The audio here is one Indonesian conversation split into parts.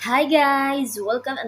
Hai guys, welcome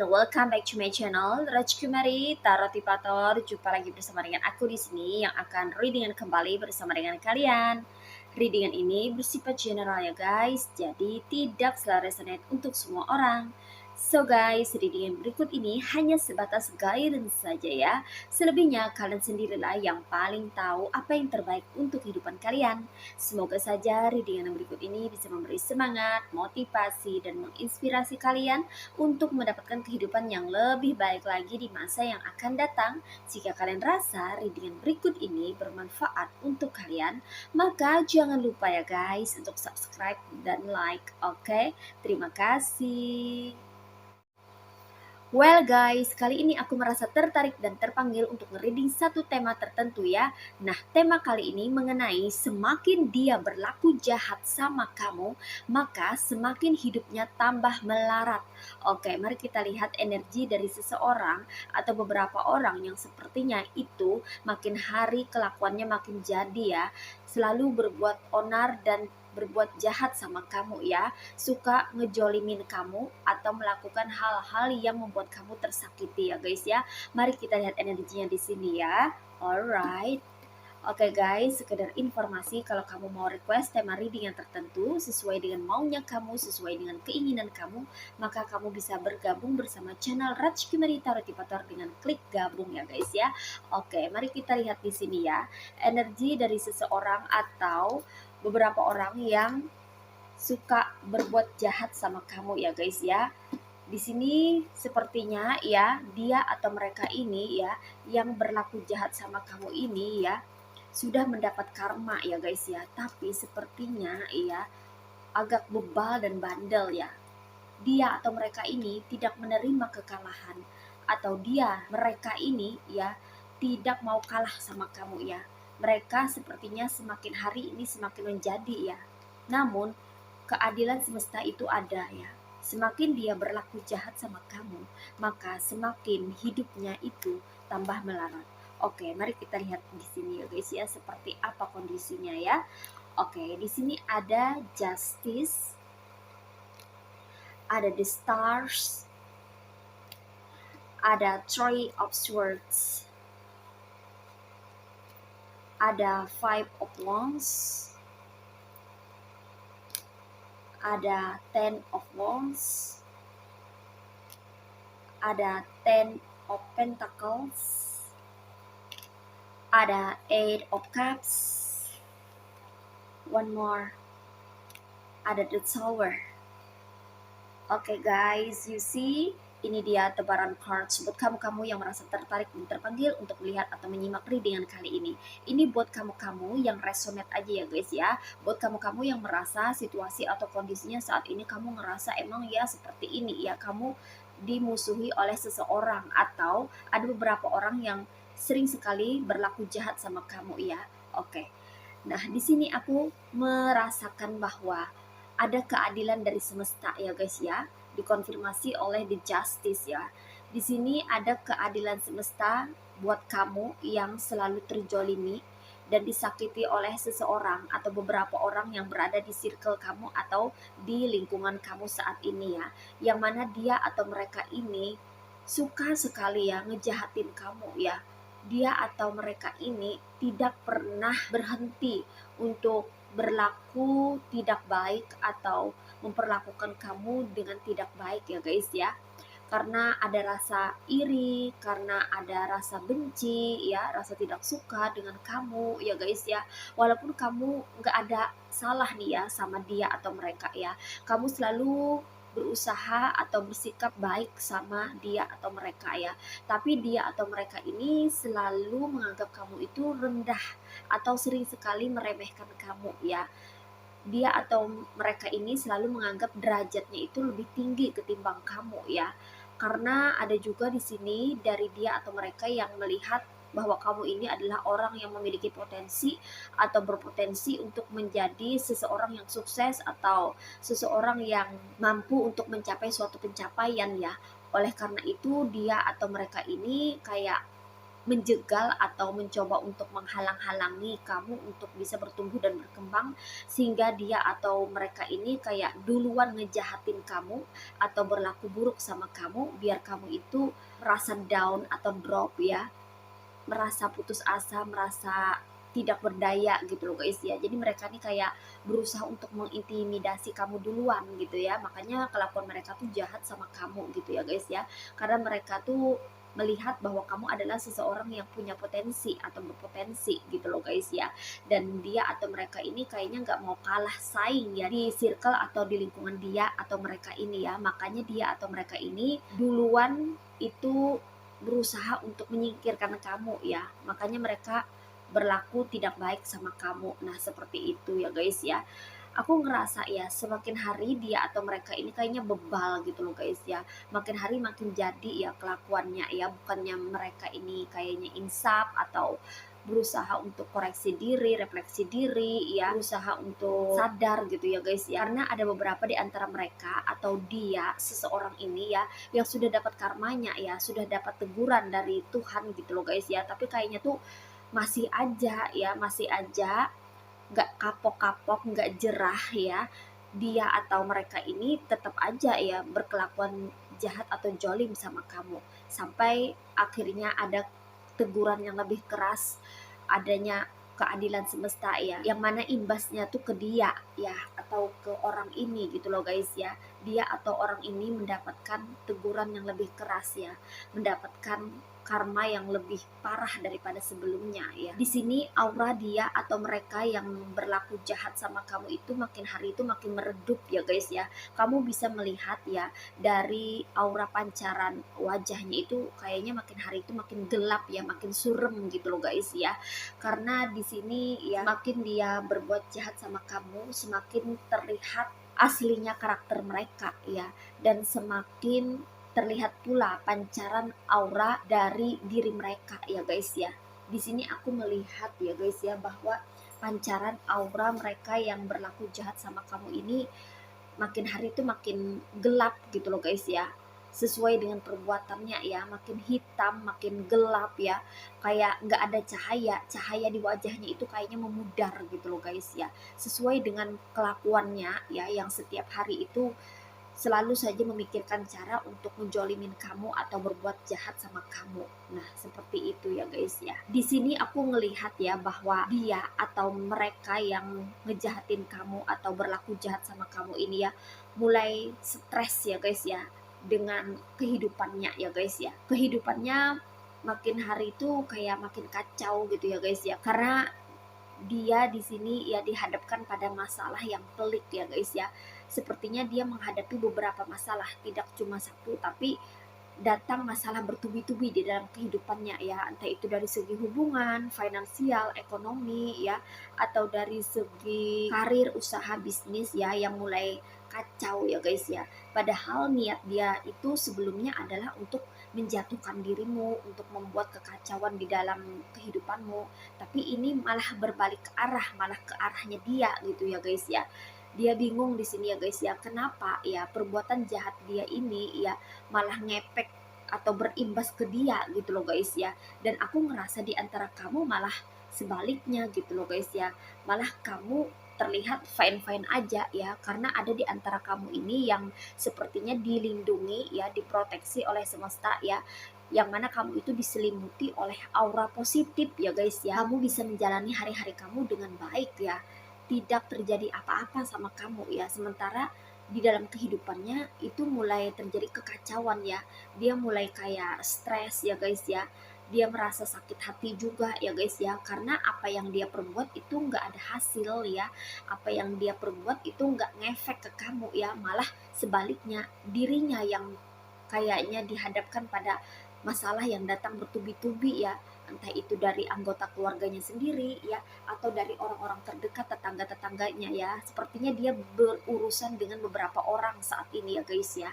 back to my channel Raj Kumari Tarot Tipator. Jumpa lagi bersama dengan aku di sini yang akan readingan kembali bersama dengan kalian. Readingan ini bersifat general ya guys, jadi tidak selalu resonate untuk semua orang. So guys, readingan berikut ini hanya sebatas guidance saja ya. Selebihnya kalian sendirilah yang paling tahu apa yang terbaik untuk kehidupan kalian. Semoga saja readingan yang berikut ini bisa memberi semangat, motivasi, dan menginspirasi kalian untuk mendapatkan kehidupan yang lebih baik lagi di masa yang akan datang. Jika kalian rasa readingan berikut ini bermanfaat untuk kalian, maka jangan lupa ya guys untuk subscribe dan like, oke? Terima kasih. Well guys, kali ini aku merasa tertarik dan terpanggil untuk nge-reading satu tema tertentu ya. Nah, tema kali ini mengenai semakin dia berlaku jahat sama kamu, maka semakin hidupnya tambah melarat. Oke, mari kita lihat energi dari seseorang atau beberapa orang yang sepertinya itu makin hari kelakuannya makin jadi ya. Selalu berbuat onar dan berbuat jahat sama kamu ya, suka ngejolimin kamu atau melakukan hal-hal yang membuat kamu tersakiti ya guys ya. Mari kita lihat energinya di sini ya. Alright. Oke guys, sekedar informasi kalau kamu mau request tema reading yang tertentu sesuai dengan maunya kamu, sesuai dengan keinginan kamu, maka kamu bisa bergabung bersama channel Raj Kumari Tarot Tipator dengan klik gabung ya guys ya. Oke, mari kita lihat di sini ya. Energi dari seseorang atau beberapa orang yang suka berbuat jahat sama kamu ya guys ya. Di sini sepertinya ya dia atau mereka ini ya yang berlaku jahat sama kamu ini ya sudah mendapat karma ya guys ya. Tapi sepertinya ya agak bebal dan bandel ya. Dia atau mereka ini tidak menerima kekalahan, atau mereka ini ya tidak mau kalah sama kamu ya. Mereka sepertinya semakin hari ini semakin menjadi ya. Namun keadilan semesta itu ada ya. Semakin dia berlaku jahat sama kamu, maka semakin hidupnya itu tambah melarat. Oke, mari kita lihat di sini ya guys ya seperti apa kondisinya ya. Oke, di sini ada justice, ada the stars, ada three of swords, ada five of wands, ada ten of wands, ada ten of pentacles, ada eight of cups, one more, ada the tower. Oke guys, you see, ini dia tebaran cards buat kamu-kamu yang merasa tertarik dan terpanggil untuk melihat atau menyimak readingan kali ini. Ini buat kamu-kamu yang resonate aja ya guys ya. Buat kamu-kamu yang merasa situasi atau kondisinya saat ini kamu ngerasa emang ya seperti ini ya, kamu dimusuhi oleh seseorang atau ada beberapa orang yang sering sekali berlaku jahat sama kamu ya. Oke. Nah, di sini aku merasakan bahwa ada keadilan dari semesta ya guys ya, dikonfirmasi oleh the justice ya. Di sini ada keadilan semesta buat kamu yang selalu terjolimi dan disakiti oleh seseorang atau beberapa orang yang berada di circle kamu atau di lingkungan kamu saat ini ya, yang mana dia atau mereka ini suka sekali ya ngejahatin kamu ya. Dia atau mereka ini tidak pernah berhenti untuk berlaku tidak baik atau memperlakukan kamu dengan tidak baik ya guys ya. Karena ada rasa iri, karena ada rasa benci ya, rasa tidak suka dengan kamu ya guys ya. Walaupun kamu nggak ada salah nih ya sama dia atau mereka ya, kamu selalu berusaha atau bersikap baik sama dia atau mereka ya. Tapi dia atau mereka ini selalu menganggap kamu itu rendah atau sering sekali meremehkan kamu ya. dia atau mereka ini selalu menganggap derajatnya itu lebih tinggi ketimbang kamu ya. Karena ada juga di sini dari dia atau mereka yang melihat bahwa kamu ini adalah orang yang memiliki potensi atau berpotensi untuk menjadi seseorang yang sukses atau seseorang yang mampu untuk mencapai suatu pencapaian ya. Oleh karena itu dia atau mereka ini kayak menjegal atau mencoba untuk menghalang-halangi kamu untuk bisa bertumbuh dan berkembang, sehingga dia atau mereka ini kayak duluan ngejahatin kamu atau berlaku buruk sama kamu biar kamu itu merasa down atau drop ya, merasa putus asa, merasa tidak berdaya gitu loh guys ya. Jadi mereka nih kayak berusaha untuk mengintimidasi kamu duluan gitu ya. Makanya kelakuan mereka tuh jahat sama kamu gitu ya guys ya. Karena mereka tuh melihat bahwa kamu adalah seseorang yang punya potensi atau berpotensi gitu loh guys ya. Dan dia atau mereka ini kayaknya nggak mau kalah saing ya di circle atau di lingkungan dia atau mereka ini ya. Makanya dia atau mereka ini duluan itu berusaha untuk menyingkirkan kamu ya. Makanya mereka berlaku tidak baik sama kamu. Nah, seperti itu ya guys ya. Aku ngerasa ya semakin hari dia atau mereka ini kayaknya bebal gitu loh guys ya. Makin hari makin jadi ya kelakuannya ya. Bukannya mereka ini kayaknya insaf atau berusaha untuk koreksi diri, refleksi diri ya, berusaha untuk sadar gitu ya guys ya. Karena ada beberapa di antara mereka atau dia seseorang ini ya yang sudah dapat karmanya ya, sudah dapat teguran dari Tuhan gitu loh guys ya. Tapi kayaknya tuh masih aja ya, masih aja nggak kapok-kapok, nggak jerah ya, dia atau mereka ini tetap aja ya berkelakuan jahat atau jolim sama kamu sampai akhirnya ada teguran yang lebih keras, adanya keadilan semesta ya, yang mana imbasnya tuh ke dia ya atau ke orang ini gitu loh guys ya. Dia atau orang ini mendapatkan teguran yang lebih keras ya, mendapatkan karma yang lebih parah daripada sebelumnya ya. Di sini aura dia atau mereka yang berlaku jahat sama kamu itu makin hari itu makin meredup ya guys ya. Kamu bisa melihat ya dari aura pancaran wajahnya itu kayaknya makin hari itu makin gelap ya, makin surem gitu loh guys ya. Karena di sini ya makin dia berbuat jahat sama kamu, semakin terlihat aslinya karakter mereka ya, dan semakin terlihat pula pancaran aura dari diri mereka ya guys ya. Di sini aku melihat ya guys ya bahwa pancaran aura mereka yang berlaku jahat sama kamu ini makin hari itu makin gelap gitu loh guys ya, sesuai dengan perbuatannya ya, makin hitam, makin gelap ya, kayak nggak ada cahaya, cahaya di wajahnya itu kayaknya memudar gitu loh guys ya, sesuai dengan kelakuannya ya yang setiap hari itu selalu saja memikirkan cara untuk menjolimin kamu atau berbuat jahat sama kamu. Nah, seperti itu ya guys ya. Di sini aku ngelihat ya bahwa dia atau mereka yang ngejahatin kamu atau berlaku jahat sama kamu ini ya mulai stres ya guys ya dengan kehidupannya ya guys ya. Kehidupannya makin hari itu kayak makin kacau gitu ya guys ya. Karena dia di sini ya dihadapkan pada masalah yang pelik ya guys ya. Sepertinya dia menghadapi beberapa masalah, tidak cuma satu, tapi datang masalah bertubi-tubi di dalam kehidupannya ya, entah itu dari segi hubungan, finansial, ekonomi ya, atau dari segi karir, usaha, bisnis ya yang mulai kacau ya guys ya. Padahal niat dia itu sebelumnya adalah untuk menjatuhkan dirimu, untuk membuat kekacauan di dalam kehidupanmu. Tapi ini malah berbalik ke arah, malah ke arahnya dia gitu ya guys ya. Dia bingung di sini ya guys ya, kenapa ya perbuatan jahat dia ini ya malah ngepek atau berimbas ke dia gitu loh guys ya. Dan aku ngerasa di antara kamu malah sebaliknya gitu loh guys ya, malah kamu terlihat fine-fine aja ya, karena ada di antara kamu ini yang sepertinya dilindungi ya, diproteksi oleh semesta ya, yang mana kamu itu diselimuti oleh aura positif ya guys ya. Kamu bisa menjalani hari-hari kamu dengan baik ya, tidak terjadi apa-apa sama kamu ya. Sementara di dalam kehidupannya itu mulai terjadi kekacauan ya, dia mulai kayak stres ya guys ya, dia merasa sakit hati juga ya guys ya, karena apa yang dia perbuat itu nggak ada hasil ya, apa yang dia perbuat itu nggak ngefek ke kamu ya, malah sebaliknya dirinya yang kayaknya dihadapkan pada masalah yang datang bertubi-tubi ya, entah itu dari anggota keluarganya sendiri ya, atau dari orang-orang terdekat, tetangga-tetangganya ya. Sepertinya dia berurusan dengan beberapa orang saat ini ya guys ya.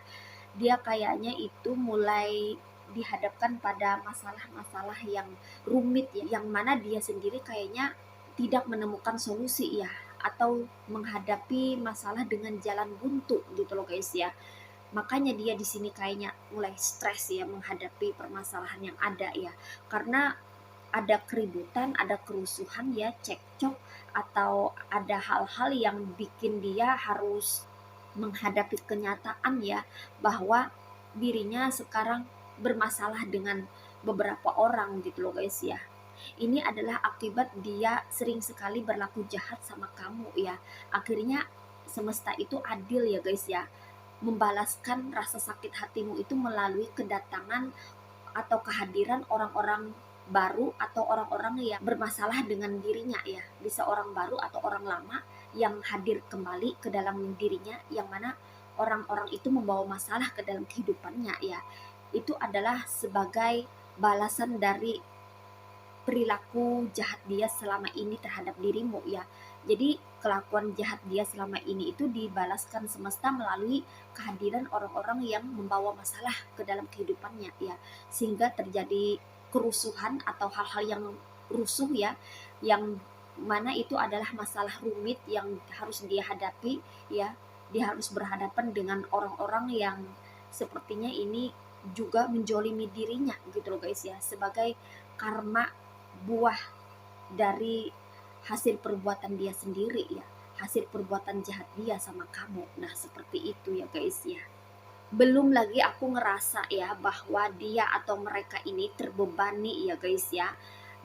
Dia kayaknya itu mulai dihadapkan pada masalah-masalah yang rumit ya, yang mana dia sendiri kayaknya tidak menemukan solusi ya, atau menghadapi masalah dengan jalan buntu gitu loh guys ya. Makanya dia di sini kayaknya mulai stres ya menghadapi permasalahan yang ada ya. Karena ada keributan, ada kerusuhan ya, cekcok, atau ada hal-hal yang bikin dia harus menghadapi kenyataan ya, bahwa dirinya sekarang bermasalah dengan beberapa orang gitu loh guys ya. Ini adalah akibat dia sering sekali berlaku jahat sama kamu ya. Akhirnya semesta itu adil ya guys ya, membalaskan rasa sakit hatimu itu melalui kedatangan atau kehadiran orang-orang baru atau orang-orang yang bermasalah dengan dirinya ya. Bisa orang baru atau orang lama yang hadir kembali ke dalam dirinya, yang mana orang-orang itu membawa masalah ke dalam kehidupannya ya. Itu adalah sebagai balasan dari perilaku jahat dia selama ini terhadap dirimu ya. Jadi kelakuan jahat dia selama ini itu dibalaskan semesta melalui kehadiran orang-orang yang membawa masalah ke dalam kehidupannya ya, sehingga terjadi kerusuhan atau hal-hal yang rusuh ya, yang mana itu adalah masalah rumit yang harus dia hadapi ya. Dia harus berhadapan dengan orang-orang yang sepertinya ini juga menjolimi dirinya gitu loh guys ya, sebagai karma, buah dari hasil perbuatan dia sendiri ya, hasil perbuatan jahat dia sama kamu. Nah seperti itu ya guys ya. Belum lagi aku ngerasa ya bahwa dia atau mereka ini terbebani ya guys ya.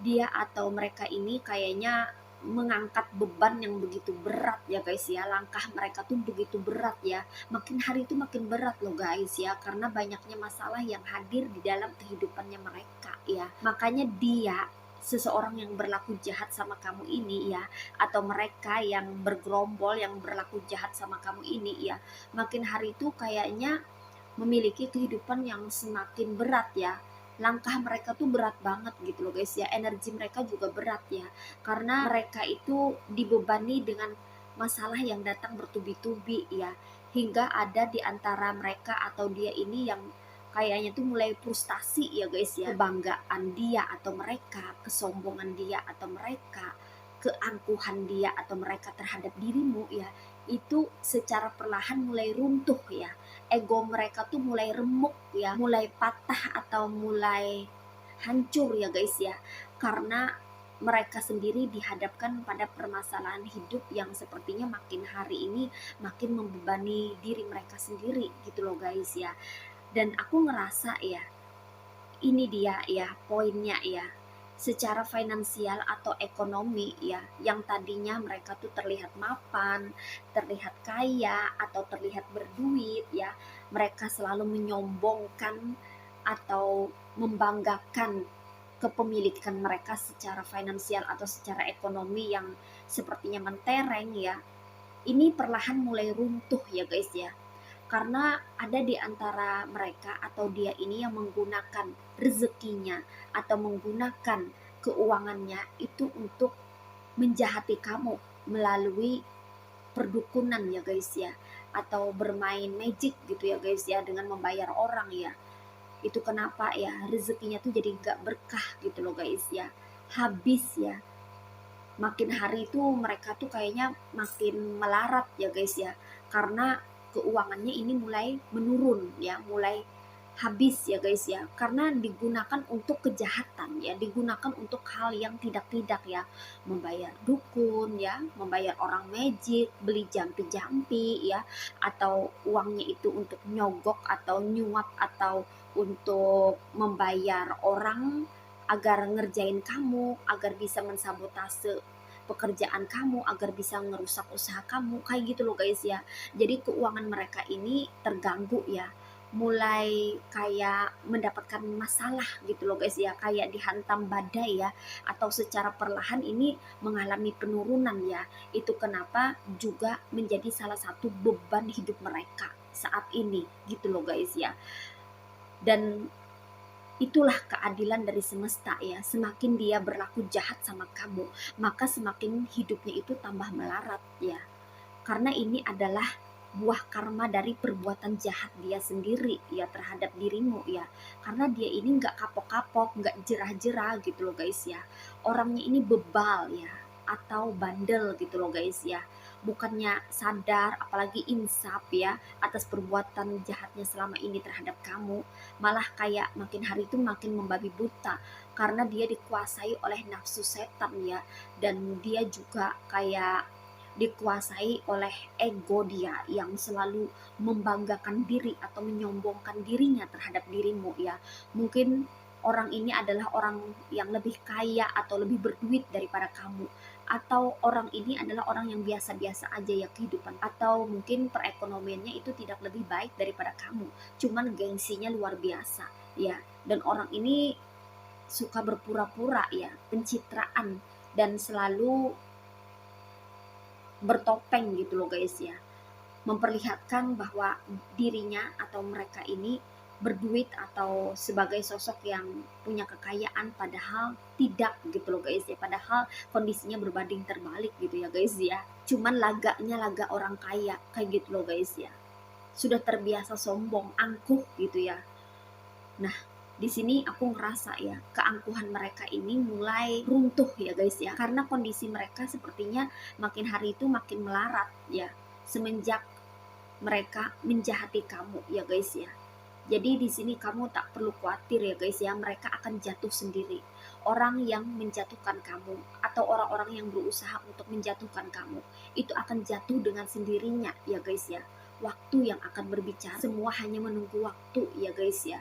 Dia atau mereka ini kayaknya mengangkat beban yang begitu berat ya guys ya. Langkah mereka tuh begitu berat ya, makin hari itu makin berat loh guys ya, karena banyaknya masalah yang hadir di dalam kehidupannya mereka ya. Makanya dia, seseorang yang berlaku jahat sama kamu ini ya, atau mereka yang bergerombol yang berlaku jahat sama kamu ini ya, makin hari itu kayaknya memiliki kehidupan yang semakin berat ya. Langkah mereka tuh berat banget gitu loh guys ya. Energi mereka juga berat ya, karena mereka itu dibebani dengan masalah yang datang bertubi-tubi ya. Hingga ada di antara mereka atau dia ini yang kayaknya tuh mulai frustasi ya guys ya. Kebanggaan dia atau mereka, kesombongan dia atau mereka, keangkuhan dia atau mereka terhadap dirimu ya, itu secara perlahan mulai runtuh ya. Ego mereka tuh mulai remuk ya, mulai patah atau mulai hancur ya guys ya, karena mereka sendiri dihadapkan pada permasalahan hidup yang sepertinya makin hari ini makin membebani diri mereka sendiri gitu loh guys ya. Dan aku ngerasa ya, ini dia ya poinnya ya, secara finansial atau ekonomi ya, yang tadinya mereka tuh terlihat mapan, terlihat kaya, atau terlihat berduit ya, mereka selalu menyombongkan atau membanggakan kepemilikan mereka secara finansial atau secara ekonomi yang sepertinya mentereng ya. Ini perlahan mulai runtuh ya guys ya, karena ada di antara mereka atau dia ini yang menggunakan rezekinya atau menggunakan keuangannya itu untuk menjahati kamu melalui perdukunan ya guys ya, atau bermain magic gitu ya guys ya, dengan membayar orang ya. Itu kenapa ya rezekinya tuh jadi gak berkah gitu loh guys ya, habis ya. Makin hari itu mereka tuh kayaknya makin melarat ya guys ya, karena keuangannya ini mulai menurun ya, mulai habis ya guys ya, karena digunakan untuk kejahatan ya, digunakan untuk hal yang tidak-tidak ya, membayar dukun ya, membayar orang magic, beli jampi-jampi ya, atau uangnya itu untuk nyogok atau nyuap, atau untuk membayar orang agar ngerjain kamu, agar bisa mensabotase pekerjaan kamu, agar bisa ngerusak usaha kamu, kayak gitu loh guys ya. Jadi keuangan mereka ini terganggu ya, mulai kayak mendapatkan masalah gitu loh guys ya, kayak dihantam badai ya, atau secara perlahan ini mengalami penurunan ya. Itu kenapa juga menjadi salah satu beban hidup mereka saat ini gitu loh guys ya. Dan Itulah keadilan dari semesta ya. Semakin dia berlaku jahat sama kamu, maka semakin hidupnya itu tambah melarat ya. Karena ini adalah buah karma dari perbuatan jahat dia sendiri ya terhadap dirimu ya. Karena dia ini nggak kapok-kapok, nggak jerah-jerah gitu loh guys ya. Orangnya ini bebal ya, atau bandel gitu loh guys ya. Bukannya sadar apalagi insaf ya atas perbuatan jahatnya selama ini terhadap kamu, malah kayak makin hari itu makin membabi buta karena dia dikuasai oleh nafsu setan ya. Dan dia juga kayak dikuasai oleh ego dia yang selalu membanggakan diri atau menyombongkan dirinya terhadap dirimu ya. Mungkin orang ini adalah orang yang lebih kaya atau lebih berduit daripada kamu, atau orang ini adalah orang yang biasa-biasa aja ya kehidupan, atau mungkin perekonomiannya itu tidak lebih baik daripada kamu, cuman gengsinya luar biasa ya. Dan orang ini suka berpura-pura ya, pencitraan, dan selalu bertopeng gitu loh guys ya, memperlihatkan bahwa dirinya atau mereka ini berduit atau sebagai sosok yang punya kekayaan, padahal tidak gitu loh guys ya, padahal kondisinya berbanding terbalik gitu ya guys ya, cuman laganya laga orang kaya kayak gitu loh guys ya, sudah terbiasa sombong, angkuh gitu ya. Nah, di sini aku ngerasa ya, keangkuhan mereka ini mulai runtuh ya guys ya. Karena kondisi mereka sepertinya makin hari itu makin melarat ya. Semenjak mereka menjahati kamu ya guys ya. Jadi di sini kamu tak perlu khawatir ya guys ya, mereka akan jatuh sendiri. Orang yang menjatuhkan kamu atau orang-orang yang berusaha untuk menjatuhkan kamu itu akan jatuh dengan sendirinya ya guys ya. Waktu yang akan berbicara, semua hanya menunggu waktu ya guys ya.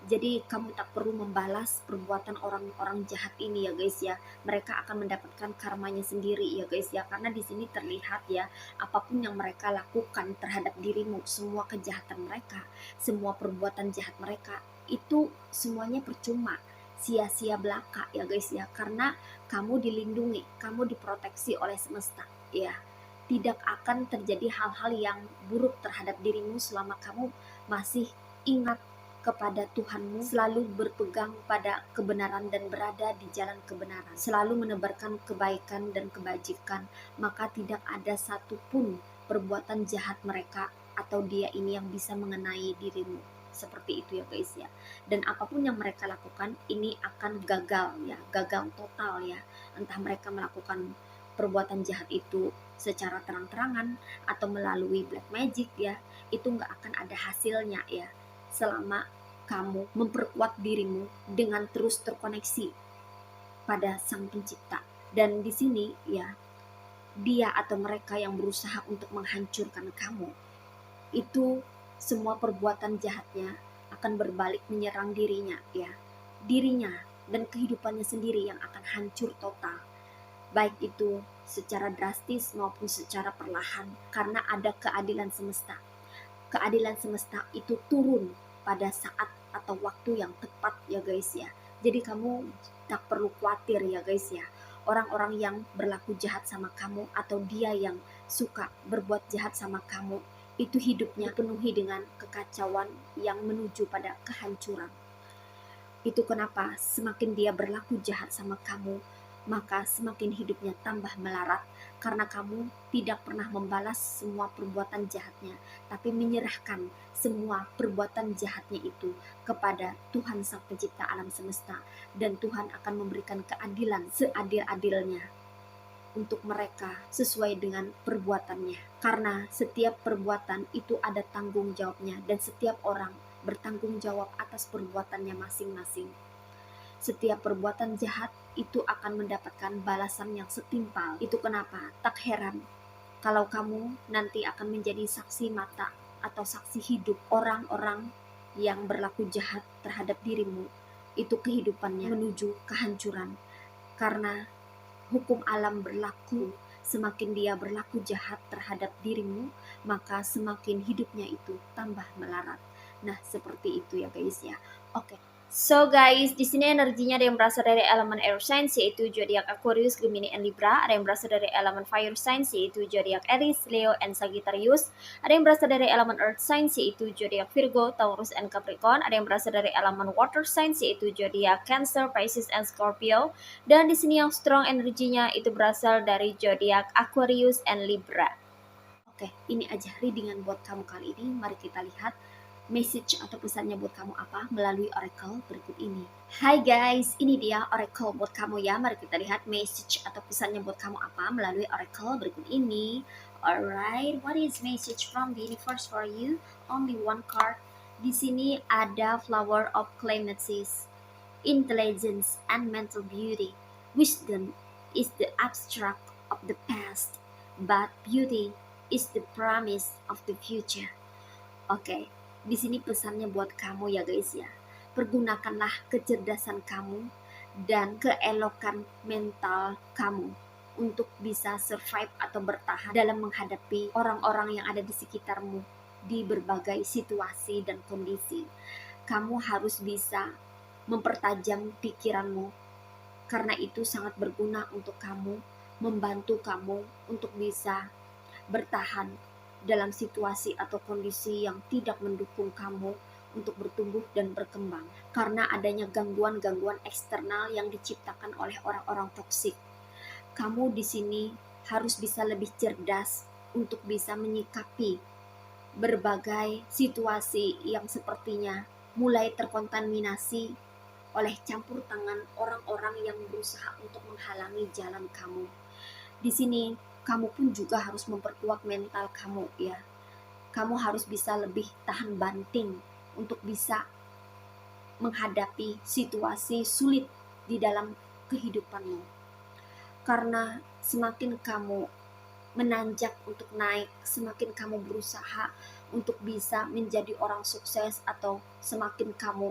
Jadi kamu tak perlu membalas perbuatan orang-orang jahat ini ya guys ya. Mereka akan mendapatkan karmanya sendiri ya guys ya. Karena di sini terlihat ya, apapun yang mereka lakukan terhadap dirimu, semua kejahatan mereka, semua perbuatan jahat mereka, itu semuanya percuma, sia-sia belaka ya guys ya. Karena kamu dilindungi, kamu diproteksi oleh semesta ya. Tidak akan terjadi hal-hal yang buruk terhadap dirimu selama kamu masih ingat kepada Tuhanmu, selalu berpegang pada kebenaran dan berada di jalan kebenaran, selalu menebarkan kebaikan dan kebajikan, maka tidak ada satupun perbuatan jahat mereka atau dia ini yang bisa mengenai dirimu. Seperti itu ya guys ya. Dan apapun yang mereka lakukan ini akan gagal ya, gagal total ya. Entah mereka melakukan perbuatan jahat itu secara terang-terangan atau melalui black magic ya, itu nggak akan ada hasilnya ya, selama kamu memperkuat dirimu dengan terus terkoneksi pada Sang Pencipta. Dan di sini ya, dia atau mereka yang berusaha untuk menghancurkan kamu, itu semua perbuatan jahatnya akan berbalik menyerang dirinya ya. Dirinya dan kehidupannya sendiri yang akan hancur total. Baik itu secara drastis maupun secara perlahan, karena ada keadilan semesta. Keadilan semesta itu turun pada saat atau waktu yang tepat ya guys ya. Jadi kamu tak perlu khawatir ya guys ya. Orang-orang yang berlaku jahat sama kamu atau dia yang suka berbuat jahat sama kamu, itu hidupnya penuhi dengan kekacauan yang menuju pada kehancuran. Itu kenapa semakin dia berlaku jahat sama kamu, maka semakin hidupnya tambah melarat, karena kamu tidak pernah membalas semua perbuatan jahatnya, tapi menyerahkan semua perbuatan jahatnya itu kepada Tuhan Sang Pencipta alam semesta, dan Tuhan akan memberikan keadilan seadil-adilnya untuk mereka sesuai dengan perbuatannya. Karena setiap perbuatan itu ada tanggung jawabnya, dan setiap orang bertanggung jawab atas perbuatannya masing-masing. Setiap perbuatan jahat itu akan mendapatkan balasan yang setimpal. Itu kenapa tak heran kalau kamu nanti akan menjadi saksi mata atau saksi hidup orang-orang yang berlaku jahat terhadap dirimu. Itu kehidupannya menuju kehancuran. Karena hukum alam berlaku, semakin dia berlaku jahat terhadap dirimu, maka semakin hidupnya itu tambah melarat. Nah, seperti itu ya guys ya. Oke, So guys, di sini energinya ada yang berasal dari elemen air signs yaitu zodiak Aquarius, Gemini, and Libra. Ada yang berasal dari elemen fire signs yaitu zodiak Aries, Leo, and Sagittarius. Ada yang berasal dari elemen earth signs yaitu zodiak Virgo, Taurus, and Capricorn. Ada yang berasal dari elemen water signs yaitu zodiak Cancer, Pisces, and Scorpio. Dan di sini yang strong energinya itu berasal dari zodiak Aquarius and Libra. Oke, ini aja readingan buat kamu kali ini. Mari kita lihat message atau pesannya buat kamu apa melalui oracle berikut ini. Hai guys, ini dia oracle buat kamu ya. Mari kita lihat message atau pesannya buat kamu apa melalui oracle berikut ini. Alright, what is message from the universe for you? Only one card. Di sini ada flower of clematis, intelligence and mental beauty. Wisdom is the abstract of the past, but beauty is the promise of the future. Oke, di sini pesannya buat kamu ya guys ya. Pergunakanlah kecerdasan kamu dan keelokan mental kamu untuk bisa survive atau bertahan dalam menghadapi orang-orang yang ada di sekitarmu di berbagai situasi dan kondisi. Kamu harus bisa mempertajam pikiranmu karena itu sangat berguna untuk kamu, membantu kamu untuk bisa bertahan dalam situasi atau kondisi yang tidak mendukung kamu untuk bertumbuh dan berkembang karena adanya gangguan-gangguan eksternal yang diciptakan oleh orang-orang toksik. Kamu di sini harus bisa lebih cerdas untuk bisa menyikapi berbagai situasi yang sepertinya mulai terkontaminasi oleh campur tangan orang-orang yang berusaha untuk menghalangi jalan kamu. Di sini kamu pun juga harus memperkuat mental kamu ya. Kamu harus bisa lebih tahan banting untuk bisa menghadapi situasi sulit di dalam kehidupanmu. Karena semakin kamu menanjak untuk naik, semakin kamu berusaha untuk bisa menjadi orang sukses atau semakin kamu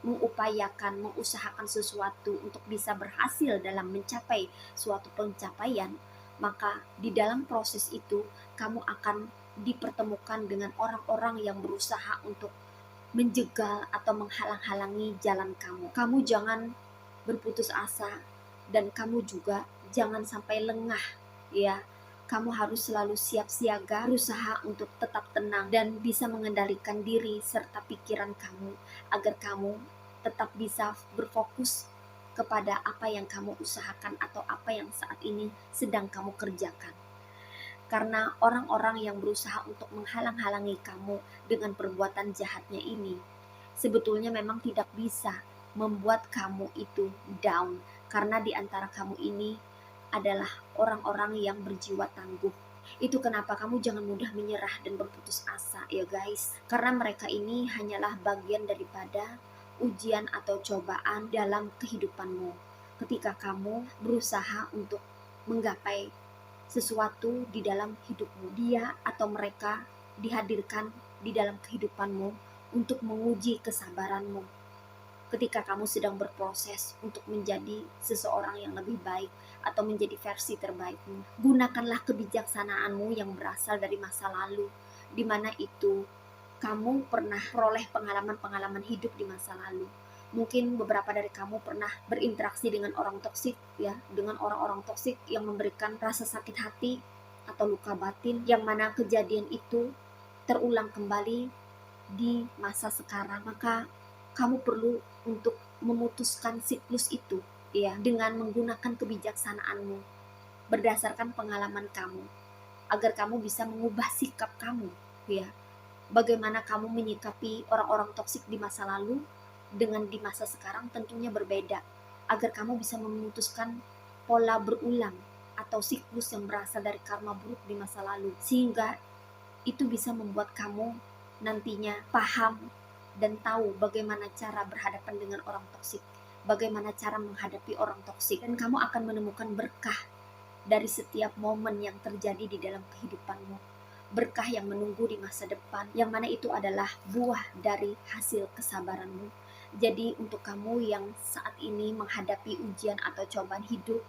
mengusahakan sesuatu untuk bisa berhasil dalam mencapai suatu pencapaian, maka di dalam proses itu kamu akan dipertemukan dengan orang-orang yang berusaha untuk menjegal atau menghalang-halangi jalan kamu. Kamu jangan berputus asa dan kamu juga jangan sampai lengah ya. Kamu harus selalu siap siaga, berusaha untuk tetap tenang dan bisa mengendalikan diri serta pikiran kamu agar kamu tetap bisa berfokus kepada apa yang kamu usahakan atau apa yang saat ini sedang kamu kerjakan. Karena orang-orang yang berusaha untuk menghalang-halangi kamu dengan perbuatan jahatnya ini sebetulnya memang tidak bisa membuat kamu itu down, karena di antara kamu ini adalah orang-orang yang berjiwa tangguh. Itu kenapa kamu jangan mudah menyerah dan berputus asa ya guys, karena mereka ini hanyalah bagian daripada ujian atau cobaan dalam kehidupanmu ketika kamu berusaha untuk menggapai sesuatu di dalam hidupmu. Dia atau mereka dihadirkan di dalam kehidupanmu untuk menguji kesabaranmu ketika kamu sedang berproses untuk menjadi seseorang yang lebih baik atau menjadi versi terbaikmu. Gunakanlah kebijaksanaanmu yang berasal dari masa lalu, di mana itu kamu pernah peroleh pengalaman-pengalaman hidup di masa lalu. Mungkin beberapa dari kamu pernah berinteraksi dengan orang toksik ya, dengan orang-orang toksik yang memberikan rasa sakit hati atau luka batin, yang mana kejadian itu terulang kembali di masa sekarang. Maka kamu perlu untuk memutuskan siklus itu ya dengan menggunakan kebijaksanaanmu berdasarkan pengalaman kamu agar kamu bisa mengubah sikap kamu ya. Bagaimana kamu menyikapi orang-orang toksik di masa lalu dengan di masa sekarang tentunya berbeda, agar kamu bisa memutuskan pola berulang atau siklus yang berasal dari karma buruk di masa lalu, sehingga itu bisa membuat kamu nantinya paham dan tahu bagaimana cara berhadapan dengan orang toksik, bagaimana cara menghadapi orang toksik, dan kamu akan menemukan berkah dari setiap momen yang terjadi di dalam kehidupanmu, berkah yang menunggu di masa depan, yang mana itu adalah buah dari hasil kesabaranmu. Jadi untuk kamu yang saat ini menghadapi ujian atau cobaan hidup,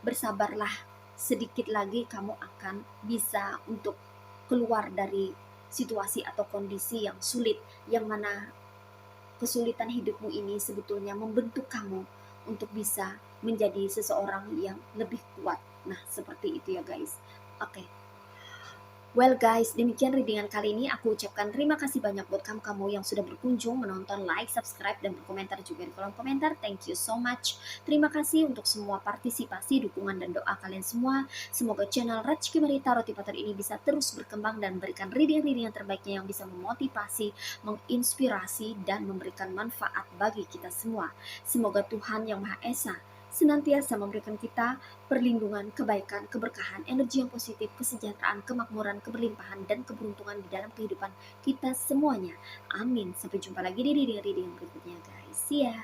bersabarlah, sedikit lagi kamu akan bisa untuk keluar dari situasi atau kondisi yang sulit, yang mana kesulitan hidupmu ini sebetulnya membentuk kamu untuk bisa menjadi seseorang yang lebih kuat. Nah, seperti itu ya guys. Oke. Well guys, demikian readingan kali ini. Aku ucapkan terima kasih banyak buat kamu-kamu yang sudah berkunjung, menonton, like, subscribe, dan berkomentar juga di kolom komentar. Thank you so much. Terima kasih untuk semua partisipasi, dukungan, dan doa kalian semua. Semoga channel Rachki Marita Roti Patar ini bisa terus berkembang dan memberikan reading-reading yang terbaiknya yang bisa memotivasi, menginspirasi, dan memberikan manfaat bagi kita semua. Semoga Tuhan Yang Maha Esa senantiasa memberikan kita perlindungan, kebaikan, keberkahan, energi yang positif, kesejahteraan, kemakmuran, keberlimpahan, dan keberuntungan di dalam kehidupan kita semuanya. Amin. Sampai jumpa lagi di reading-reading berikutnya guys. See ya.